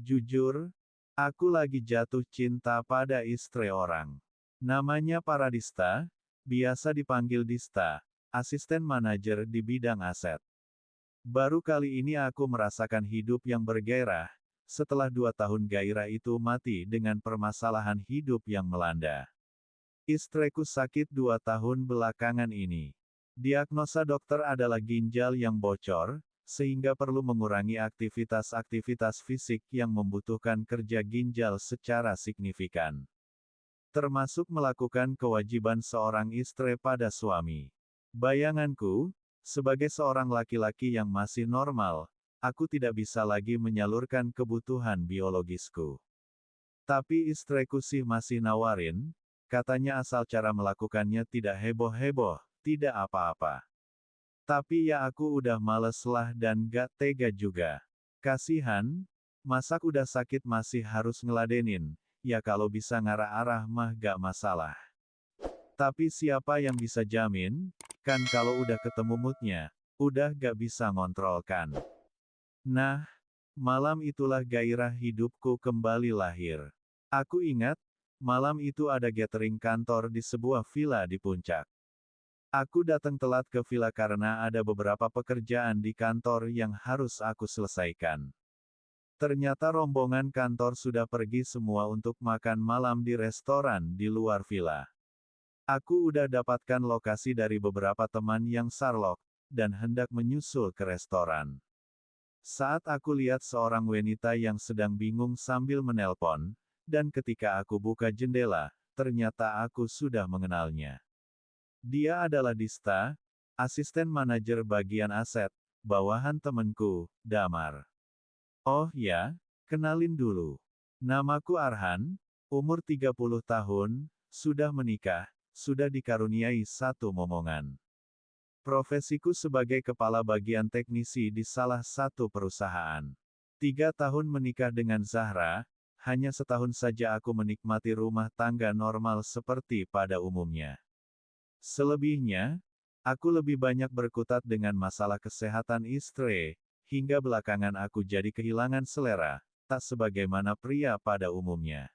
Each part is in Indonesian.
Jujur, aku lagi jatuh cinta pada istri orang. Namanya Paradista, biasa dipanggil Dista, asisten manajer di bidang aset. Baru kali ini aku merasakan hidup yang bergairah, setelah 2 tahun gairah itu mati dengan permasalahan hidup yang melanda. Istriku sakit 2 tahun belakangan ini. Diagnosa dokter adalah ginjal yang bocor, sehingga perlu mengurangi aktivitas-aktivitas fisik yang membutuhkan kerja ginjal secara signifikan. Termasuk melakukan kewajiban seorang istri pada suami. Bayanganku, sebagai seorang laki-laki yang masih normal, aku tidak bisa lagi menyalurkan kebutuhan biologisku. Tapi istriku sih masih nawarin, katanya asal cara melakukannya tidak heboh-heboh, tidak apa-apa. Tapi ya aku udah males lah dan gak tega juga. Kasihan, masak udah sakit masih harus ngeladenin, ya kalau bisa ngarah-arah mah gak masalah. Tapi siapa yang bisa jamin, kan kalau udah ketemu moodnya, udah gak bisa ngontrolkan. Nah, malam itulah gairah hidupku kembali lahir. Aku ingat, malam itu ada gathering kantor di sebuah villa di puncak. Aku datang telat ke villa karena ada beberapa pekerjaan di kantor yang harus aku selesaikan. Ternyata rombongan kantor sudah pergi semua untuk makan malam di restoran di luar villa. Aku udah dapatkan lokasi dari beberapa teman yang Sherlock, dan hendak menyusul ke restoran. Saat aku lihat seorang wanita yang sedang bingung sambil menelpon, dan ketika aku buka jendela, ternyata aku sudah mengenalnya. Dia adalah Dista, asisten manajer bagian aset, bawahan temenku, Damar. Oh ya, kenalin dulu. Namaku Arhan, umur 30 tahun, sudah menikah, sudah dikaruniai satu momongan. Profesiku sebagai kepala bagian teknisi di salah satu perusahaan. 3 tahun menikah dengan Zahra, hanya setahun saja aku menikmati rumah tangga normal seperti pada umumnya. Selebihnya, aku lebih banyak berkutat dengan masalah kesehatan istri, hingga belakangan aku jadi kehilangan selera, tak sebagaimana pria pada umumnya.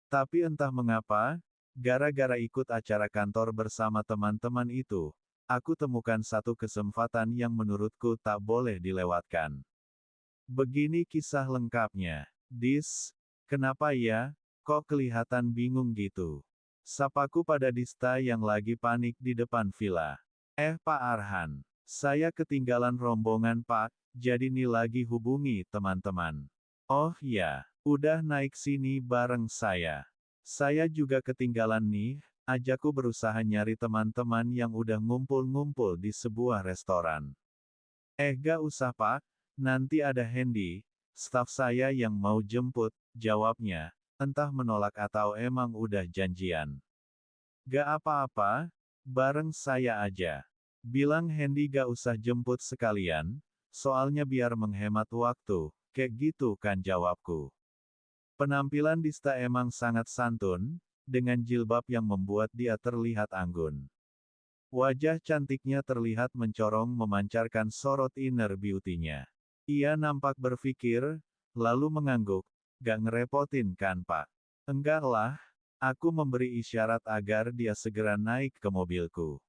Tapi entah mengapa, gara-gara ikut acara kantor bersama teman-teman itu, aku temukan satu kesempatan yang menurutku tak boleh dilewatkan. Begini kisah lengkapnya. Dis, kenapa ya, kok kelihatan bingung gitu? Sapaku pada Dista yang lagi panik di depan villa. Pak Arhan, saya ketinggalan rombongan Pak, jadi nih lagi hubungi teman-teman. Oh ya, udah naik sini bareng saya. Saya juga ketinggalan nih, ajaku berusaha nyari teman-teman yang udah ngumpul-ngumpul di sebuah restoran. Gak usah Pak, nanti ada Hendy, staf saya yang mau jemput, jawabnya. Entah menolak atau emang udah janjian. Gak apa-apa, bareng saya aja. Bilang Hendy gak usah jemput sekalian, soalnya biar menghemat waktu, kayak gitu kan jawabku. Penampilan Dista emang sangat santun, dengan jilbab yang membuat dia terlihat anggun. Wajah cantiknya terlihat mencorong memancarkan sorot inner beauty-nya. Ia nampak berpikir, lalu mengangguk, gak ngerepotin kan Pak? Enggak lah, aku memberi isyarat agar dia segera naik ke mobilku.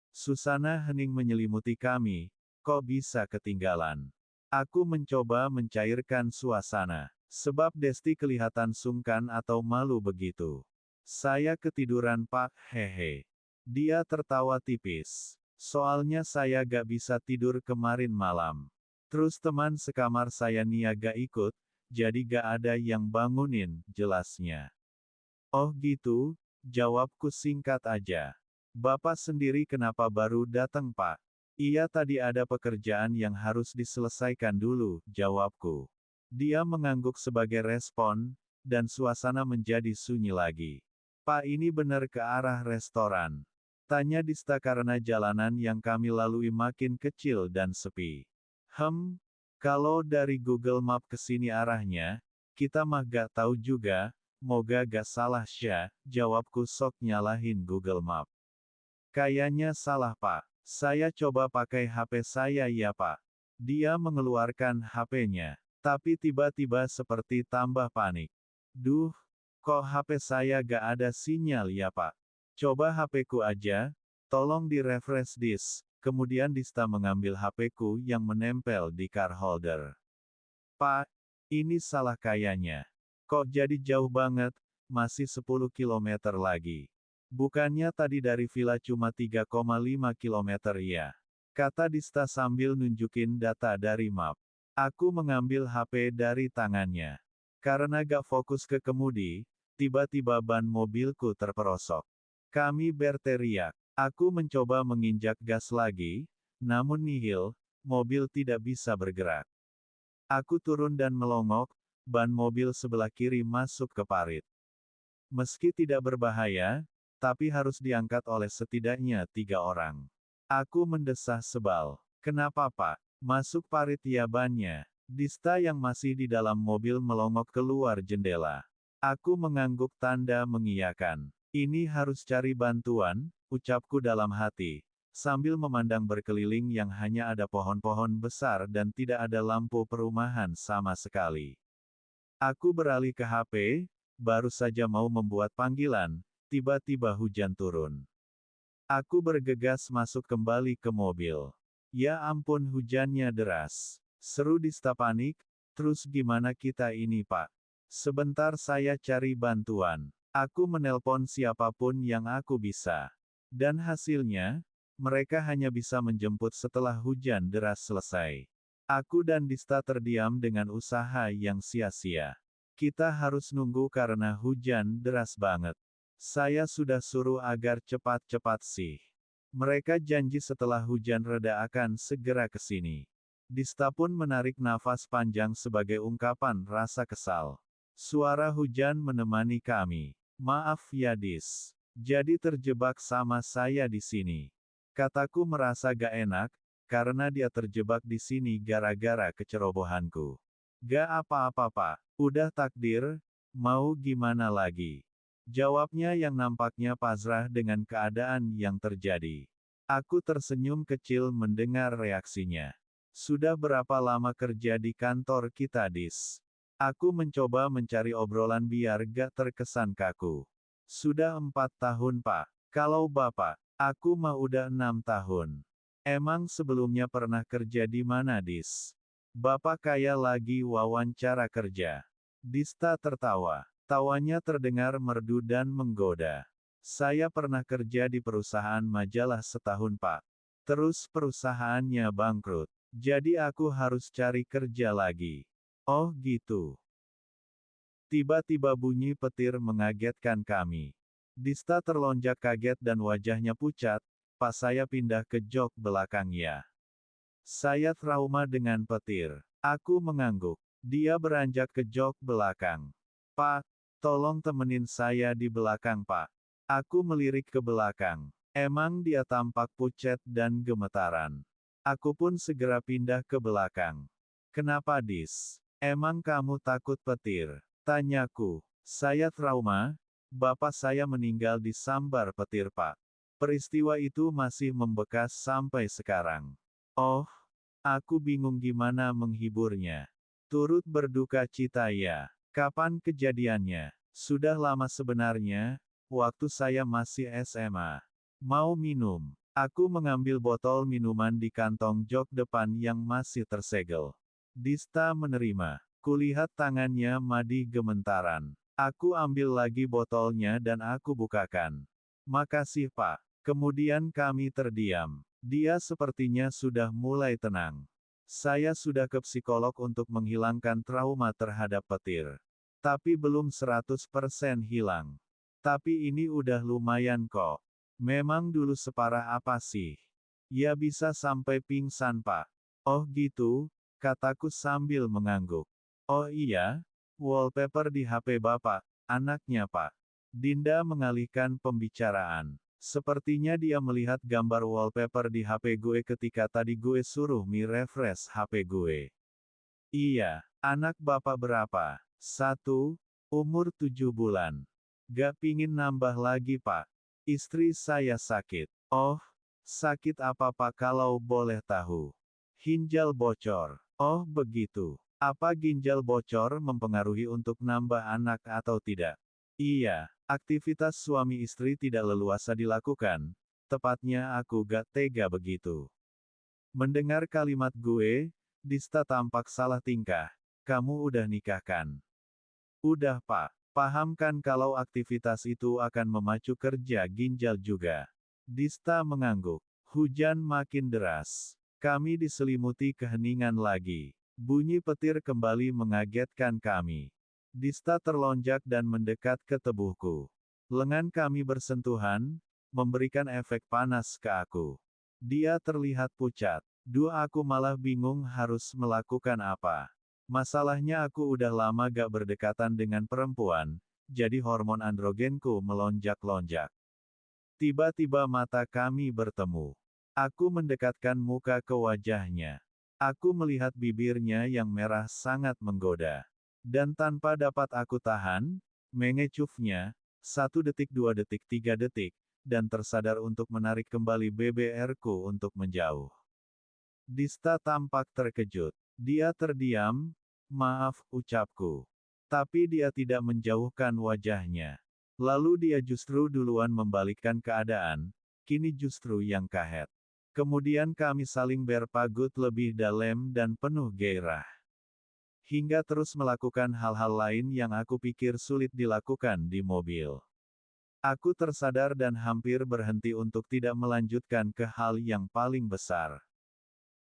Susana hening menyelimuti kami, kok bisa ketinggalan? Aku mencoba mencairkan suasana, sebab Desti kelihatan sungkan atau malu begitu. Saya ketiduran Pak, hehe. Dia tertawa tipis. Soalnya saya gak bisa tidur kemarin malam. Terus teman sekamar saya niaga ikut, jadi gak ada yang bangunin, jelasnya. Oh gitu, jawabku singkat aja. Bapak sendiri kenapa baru datang Pak? Iya tadi ada pekerjaan yang harus diselesaikan dulu, jawabku. Dia mengangguk sebagai respon, dan suasana menjadi sunyi lagi. Pak ini benar ke arah restoran? Tanya Dista karena jalanan yang kami lalui makin kecil dan sepi. Kalau dari Google Map ke sini arahnya, kita mah gak tahu juga, moga gak salah Syah, jawabku sok nyalahin Google Map. Kayaknya salah Pak, saya coba pakai HP saya ya Pak. Dia mengeluarkan HP-nya. Tapi tiba-tiba seperti tambah panik. Duh, kok HP saya gak ada sinyal ya Pak? Coba HP-ku aja, tolong di-refresh disk. Kemudian Dista mengambil HP-ku yang menempel di car holder. Pak, ini salah kayaknya. Kok jadi jauh banget, masih 10 kilometer lagi. Bukannya tadi dari villa cuma 3,5 kilometer ya? Kata Dista sambil nunjukin data dari map. Aku mengambil HP dari tangannya. Karena gak fokus ke kemudi, tiba-tiba ban mobilku terperosok. Kami berteriak. Aku mencoba menginjak gas lagi, namun nihil, mobil tidak bisa bergerak. Aku turun dan melongok, ban mobil sebelah kiri masuk ke parit. Meski tidak berbahaya, tapi harus diangkat oleh setidaknya 3 orang. Aku mendesah sebal. Kenapa Pak? Masuk parit ya bannya. Dista yang masih di dalam mobil melongok keluar jendela. Aku mengangguk tanda mengiyakan. Ini harus cari bantuan, ucapku dalam hati, sambil memandang berkeliling yang hanya ada pohon-pohon besar dan tidak ada lampu perumahan sama sekali. Aku beralih ke HP, baru saja mau membuat panggilan, tiba-tiba hujan turun. Aku bergegas masuk kembali ke mobil. Ya ampun hujannya deras. Seru Dista panik, terus gimana kita ini Pak? Sebentar saya cari bantuan. Aku menelpon siapapun yang aku bisa. Dan hasilnya, mereka hanya bisa menjemput setelah hujan deras selesai. Aku dan Dista terdiam dengan usaha yang sia-sia. Kita harus nunggu karena hujan deras banget. Saya sudah suruh agar cepat-cepat sih. Mereka janji setelah hujan reda akan segera ke sini. Dista pun menarik nafas panjang sebagai ungkapan rasa kesal. Suara hujan menemani kami. Maaf ya Dis. Jadi terjebak sama saya di sini. Kataku merasa gak enak, karena dia terjebak di sini gara-gara kecerobohanku. Gak apa-apa Pak, udah takdir, mau gimana lagi? Jawabnya yang nampaknya pasrah dengan keadaan yang terjadi. Aku tersenyum kecil mendengar reaksinya. Sudah berapa lama kerja di kantor kita Dis? Aku mencoba mencari obrolan biar gak terkesan kaku. Sudah 4 tahun Pak. Kalau Bapak, aku mah udah 6 tahun. Emang sebelumnya pernah kerja di mana Dis? Bapak kayak lagi wawancara kerja. Dista tertawa. Tawanya terdengar merdu dan menggoda. Saya pernah kerja di perusahaan majalah setahun Pak. Terus perusahaannya bangkrut. Jadi aku harus cari kerja lagi. Oh gitu. Tiba-tiba bunyi petir mengagetkan kami. Dista terlonjak kaget dan wajahnya pucat, pas saya pindah ke jok belakangnya. Saya trauma dengan petir. Aku mengangguk. Dia beranjak ke jok belakang. Pak, tolong temenin saya di belakang Pak. Aku melirik ke belakang. Emang dia tampak pucat dan gemetaran. Aku pun segera pindah ke belakang. Kenapa Dis? Emang kamu takut petir? Tanyaku. Saya trauma, bapak saya meninggal disambar petir Pak. Peristiwa itu masih membekas sampai sekarang. Oh, aku bingung gimana menghiburnya. Turut berduka cita ya. Kapan kejadiannya? Sudah lama sebenarnya, waktu saya masih SMA. Mau minum? Aku mengambil botol minuman di kantong jok depan yang masih tersegel. Dista menerima. Kulihat tangannya madi gemetaran. Aku ambil lagi botolnya dan aku bukakan. Makasih Pak. Kemudian kami terdiam. Dia sepertinya sudah mulai tenang. Saya sudah ke psikolog untuk menghilangkan trauma terhadap petir. Tapi belum 100% hilang. Tapi ini udah lumayan kok. Memang dulu separah apa sih? Ya bisa sampai pingsan Pak. Oh gitu, kataku sambil mengangguk. Oh iya, wallpaper di HP Bapak, anaknya Pak. Dinda mengalihkan pembicaraan. Sepertinya dia melihat gambar wallpaper di HP gue ketika tadi gue suruh refresh HP gue. Iya, anak Bapak berapa? 1, umur 7 bulan. Gak pingin nambah lagi Pak. Istri saya sakit. Oh, sakit apa Pak kalau boleh tahu? Ginjal bocor. Oh begitu. Apa ginjal bocor mempengaruhi untuk nambah anak atau tidak? Iya, aktivitas suami istri tidak leluasa dilakukan. Tepatnya aku gak tega begitu. Mendengar kalimat gue, Dista tampak salah tingkah. Kamu udah nikah kan? Udah pak. Paham kan kalau aktivitas itu akan memacu kerja ginjal juga. Dista mengangguk. Hujan makin deras. Kami diselimuti keheningan lagi. Bunyi petir kembali mengagetkan kami. Dista terlonjak dan mendekat ke tubuhku. Lengan kami bersentuhan, memberikan efek panas ke aku. Dia terlihat pucat. Aku malah bingung harus melakukan apa. Masalahnya aku udah lama gak berdekatan dengan perempuan, jadi hormon androgenku melonjak-lonjak. Tiba-tiba mata kami bertemu. Aku mendekatkan muka ke wajahnya. Aku melihat bibirnya yang merah sangat menggoda. Dan tanpa dapat aku tahan, mengecufnya, 1 detik 2 detik 3 detik, dan tersadar untuk menarik kembali BBR-ku untuk menjauh. Dista tampak terkejut. Dia terdiam, maaf, ucapku. Tapi dia tidak menjauhkan wajahnya. Lalu dia justru duluan membalikkan keadaan, kini justru yang kahet. Kemudian kami saling berpagut lebih dalam dan penuh gairah. Hingga terus melakukan hal-hal lain yang aku pikir sulit dilakukan di mobil. Aku tersadar dan hampir berhenti untuk tidak melanjutkan ke hal yang paling besar.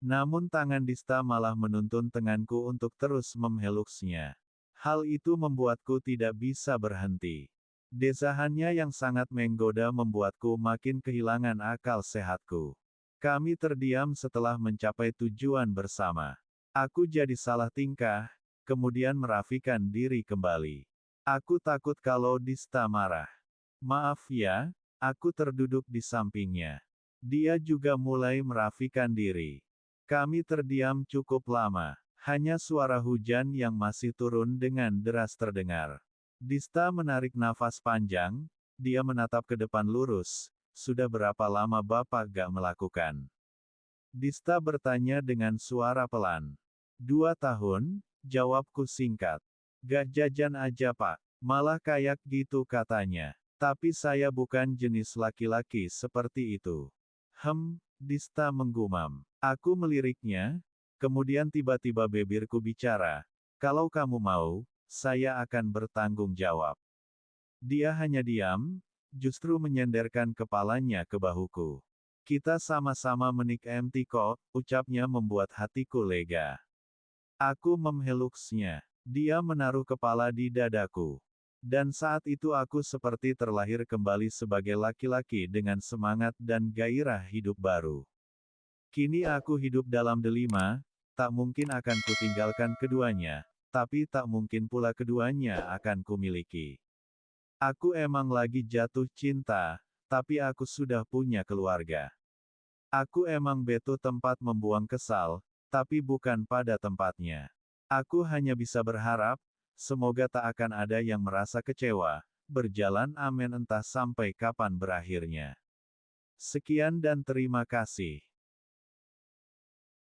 Namun tangan Dista malah menuntun tanganku untuk terus memheluksnya. Hal itu membuatku tidak bisa berhenti. Desahannya yang sangat menggoda membuatku makin kehilangan akal sehatku. Kami terdiam setelah mencapai tujuan bersama. Aku jadi salah tingkah, kemudian merafikan diri kembali. Aku takut kalau Dista marah. Maaf ya, aku terduduk di sampingnya. Dia juga mulai merafikan diri. Kami terdiam cukup lama. Hanya suara hujan yang masih turun dengan deras terdengar. Dista menarik nafas panjang, dia menatap ke depan lurus. Sudah berapa lama Bapak gak melakukan? Dista bertanya dengan suara pelan. 2 tahun, jawabku singkat. Gak jajan aja Pak, malah kayak gitu katanya. Tapi saya bukan jenis laki-laki seperti itu. Dista menggumam. Aku meliriknya, kemudian tiba-tiba bibirku bicara. Kalau kamu mau, saya akan bertanggung jawab. Dia hanya diam, justru menyenderkan kepalanya ke bahuku. Kita sama-sama menikmati kok, ucapnya membuat hatiku lega. Aku memheluksnya. Dia menaruh kepala di dadaku. Dan saat itu aku seperti terlahir kembali sebagai laki-laki dengan semangat dan gairah hidup baru. Kini aku hidup dalam delima, tak mungkin akan kutinggalkan keduanya, tapi tak mungkin pula keduanya akan kumiliki. Aku emang lagi jatuh cinta, tapi aku sudah punya keluarga. Aku emang butuh tempat membuang kesal, tapi bukan pada tempatnya. Aku hanya bisa berharap, semoga tak akan ada yang merasa kecewa, berjalan amin entah sampai kapan berakhirnya. Sekian dan terima kasih.